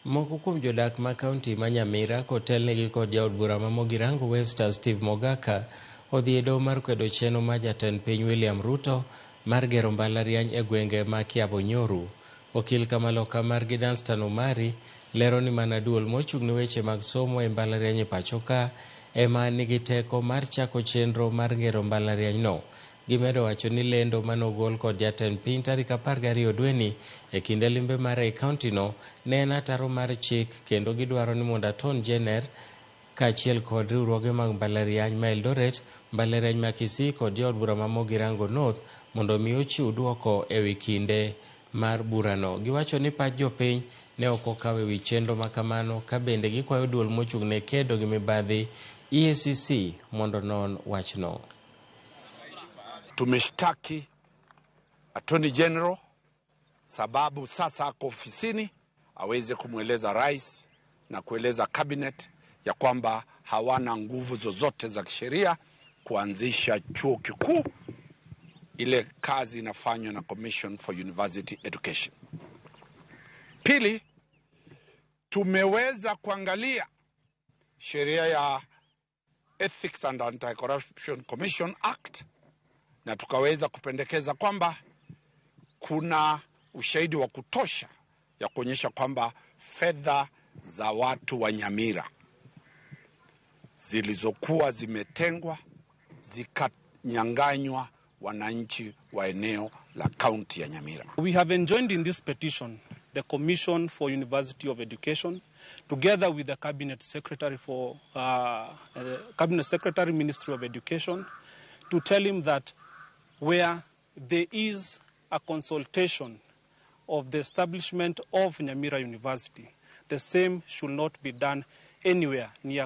Moko kuom jodak ma kaunti ma Nyamira kotelnegi kod jaod bura ma Mogirango West Steve Mogaka odhi e doho mar kwedo chenro ma jatend piny William Ruto mar gero mbalariany e gwenge ma Kiabo Nyoru. Okil Kamaloka mar Danstan Omari lero ni mana duol mochung' ne weche mag somo e mbalariany e pacho ka ema nigi teko mar chako chenro mar gero mbalariany no. Gimedo wacho ni lendo manogol kod jatend piny tarik 12 dweni e kinde limbe mare e kaunti no ne en ataro mar chik, kendo gidwaro ni mondo Attorney General kaachiel kod riwruoge mag mbalariany ma Eldoret, mbalariany ma Kisii kod jaod bura ma Mogirango North mondo omi ochiw duoko e wi kinde mar burano. Giwacho ni pach jopiny ne ok okaw e wi chenro ma kamano, ka bende gikwayo duol mochung' ne kedo gi mibadhi EACC mondo non wachno. Tumeshtaki Attorney General sababu sasa ako ofisini aweze kumweleza rais na kueleza cabinet ya kwamba hawana nguvu zozote za kisheria kuanzisha chuo kikuu. Ile kazi inafanywa na Commission for University Education. Pili, tumeweza kuangalia sheria ya Ethics and Anti-Corruption Commission Act na tukaweza kupendekeza kwamba kuna ushahidi wa kutosha ya kuonyesha kwamba fedha za watu wa Nyamira zilizokuwa zimetengwa zikanyanganywa wananchi wa eneo la kaunti ya Nyamira. We have enjoined in this petition the Commission for University of Education together with the Cabinet Secretary for Cabinet Secretary Ministry of Education to tell him that where there is a consultation of the establishment of Nyamira University, the same should not be done anywhere near